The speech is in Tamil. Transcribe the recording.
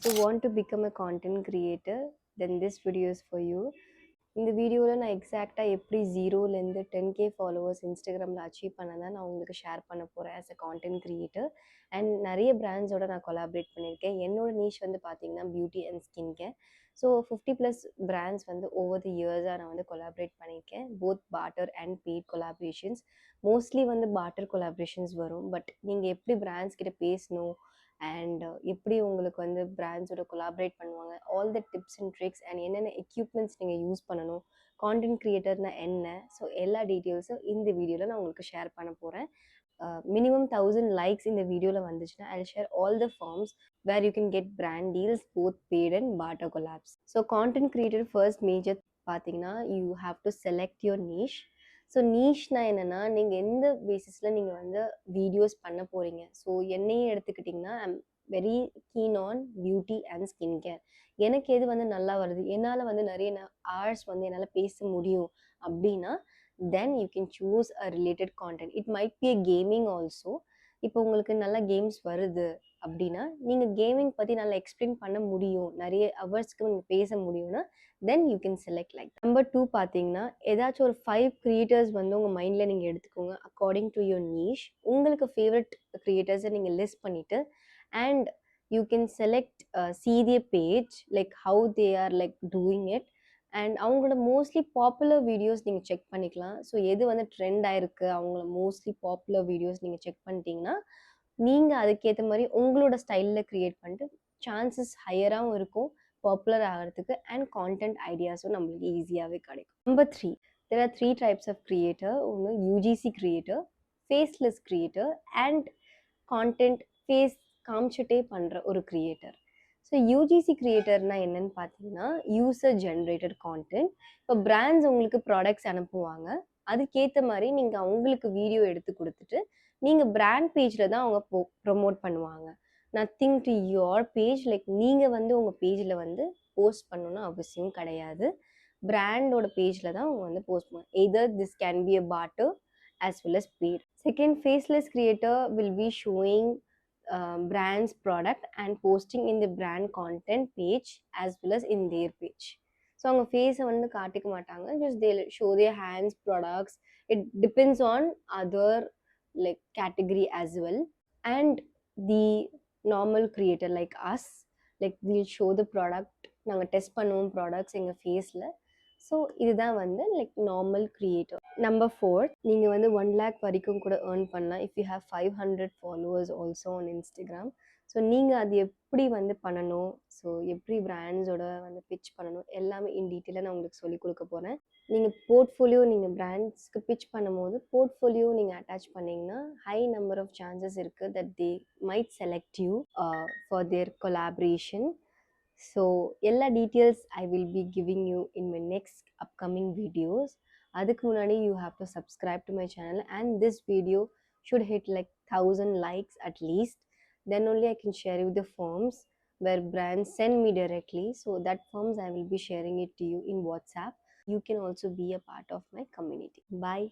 you want to become a content creator, then this video is for you. இந்த வீடியோவில் நான் எக்ஸாக்டாக எப்படி ஜீரோலேருந்து 10K ஃபாலோவர்ஸ் இன்ஸ்டாகிராமில் அச்சீவ் பண்ணதான் நான் உங்களுக்கு ஷேர் பண்ண போகிறேன் as a content creator. And நிறைய பிராண்ட்ஸோட நான் கொலாபரேட் பண்ணியிருக்கேன். என்னோட நீஷ் வந்து பார்த்தீங்கன்னா beauty and skin care. So 50+ brands வந்து ஓவர் தி இயர்ஸாக நான் வந்து கொலாபரேட் பண்ணியிருக்கேன். Both partner and paid collaborations. Mostly வந்து பார்ட்டர் கொலாபரேஷன்ஸ் வரும். பட் நீங்கள் எப்படி பிராண்ட்ஸ் கிட்ட பேசணும் அண்ட் எப்படி உங்களுக்கு வந்து பிராண்ட்ஸோட கொலாபரேட் பண்ணுவாங்க, all the tips and tricks and என்னென்ன எக்யூப்மெண்ட்ஸ் நீங்கள் யூஸ் பண்ணணும், கான்டென்ட் கிரியேட்டர்னா என்ன, ஸோ எல்லா டீட்டெயில்ஸும் இந்த வீடியோவில் நான் உங்களுக்கு ஷேர் பண்ண போகிறேன். மினிமம் 1000 லைக்ஸ் இந்த வீடியோவில் வந்துச்சுன்னா I share all the forms where you can get brand deals both paid and barter collabs. So content creator first major பார்த்தீங்கன்னா you have to select your niche. So நீஷ்னா என்னென்னா, நீங்கள் எந்த பேசிஸில் நீங்கள் வந்து வீடியோஸ் பண்ண போகிறீங்க. ஸோ என்னையே எடுத்துக்கிட்டிங்கன்னா I'm very keen on beauty and skin care. எனக்கு எது வந்து நல்லா வருது, என்னால் வந்து நிறைய ஹவர்ஸ் வந்து என்னால் பேச முடியும் அப்படின்னா then you can choose a related content. It might be a gaming also. இப்போ உங்களுக்கு நல்லா கேம்ஸ் வருது அப்படின்னா நீங்கள் கேமிங் பற்றி நல்லா எக்ஸ்பிளைன் பண்ண முடியும், நிறைய ஹவர்ஸ்க்கு நீங்கள் பேச முடியும்னா then you can select like. Number 2 பார்த்தீங்கன்னா, ஏதாச்சும் ஒரு 5 கிரியேட்டர்ஸ் வந்து உங்கள் மைண்டில் நீங்கள் எடுத்துக்கோங்க அக்கார்டிங் டு யுவர் நீஷ். உங்களுக்கு ஃபேவரட் கிரியேட்டர்ஸை நீங்கள் லிஸ்ட் பண்ணிவிட்டு and you can select see their page like how they are like doing it. And அவங்களோட மோஸ்ட்லி பாப்புலர் வீடியோஸ் நீங்கள் செக் பண்ணிக்கலாம். ஸோ எது வந்து ட்ரெண்ட் ஆயிருக்கு, அவங்கள மோஸ்ட்லி பாப்புலர் வீடியோஸ் நீங்கள் செக் பண்ணிட்டீங்கன்னா நீங்கள் அதுக்கேற்ற மாதிரி உங்களோட ஸ்டைலில் க்ரியேட் பண்ணிட்டு சான்சஸ் ஹையராகவும் இருக்கும் பாப்புலர் ஆகிறதுக்கு அண்ட் கான்டென்ட் ஐடியாஸும் நம்மளுக்கு ஈஸியாகவே கிடைக்கும். Number 3, there are 3 types of creator. ஒன்று UGC creator, faceless creator and content face காமிச்சிட்டே பண்ணுற ஒரு கிரியேட்டர். ஸோ யூஜிசி கிரியேட்டர்னா என்னன்னு பார்த்தீங்கன்னா யூசர் ஜென்ரேட்டட் கான்டென்ட். இப்போ பிராண்ட்ஸ் உங்களுக்கு ப்ராடக்ட்ஸ் அனுப்புவாங்க, அதுக்கேற்ற மாதிரி நீங்கள் அவங்களுக்கு வீடியோ எடுத்து கொடுத்துட்டு நீங்கள் பிராண்ட் பேஜில் தான் அவங்க ப்ரொமோட் பண்ணுவாங்க. Nothing to your page. Like நீங்கள் வந்து உங்கள் பேஜில் வந்து போஸ்ட் பண்ணணும்னு அவசியம் கிடையாது. பிராண்டோட பேஜில் தான் அவங்க வந்து போஸ்ட் பண்ணுவாங்க. Either this can be a barter as well as paid. Second, faceless creator will be showing brand's product and posting in the brand content page as well as in their page. So அவங்க ஃபேஸை வந்து காட்டிக்க மாட்டாங்க, just they show their hands products. It depends on other like category as well. And the normal creator like us, like we'll show the product, நாங்கள் டெஸ்ட் பண்ணுவோம் ப்ராடக்ட்ஸ் எங்கள் ஃபேஸில். ஸோ இதுதான் வந்து லைக் நார்மல் கிரியேட்டர். நம்பர் 4, நீங்கள் வந்து 1 lakh வரைக்கும் கூட ஏர்ன் பண்ணலாம் if you have 500 followers also on Instagram. So நீங்கள் அது எப்படி வந்து பண்ணணும், ஸோ எப்படி பிராண்ட்ஸோட வந்து பிச் பண்ணணும் எல்லாமே இன் டீட்டெயிலாக நான் உங்களுக்கு சொல்லிக் கொடுக்க போகிறேன். நீங்கள் போர்ட்ஃபோலியோ நீங்கள் பிராண்ட்ஸ்க்கு பிச் பண்ணும்போது போர்ட்ஃபோலியோ நீங்கள் அட்டாச் பண்ணிங்கன்னா ஹை நம்பர் ஆஃப் சான்சஸ் இருக்குது that they might select you for their collaboration. So எல்லா details I will be giving you in my next upcoming videos. அதுக்கு முன்னாடி you have to subscribe to my channel and this video should hit like 1000 likes at least. Then only I can share you the forms where brands send me directly. So that forms I will be sharing it to you in WhatsApp. You can also be a part of my community. Bye.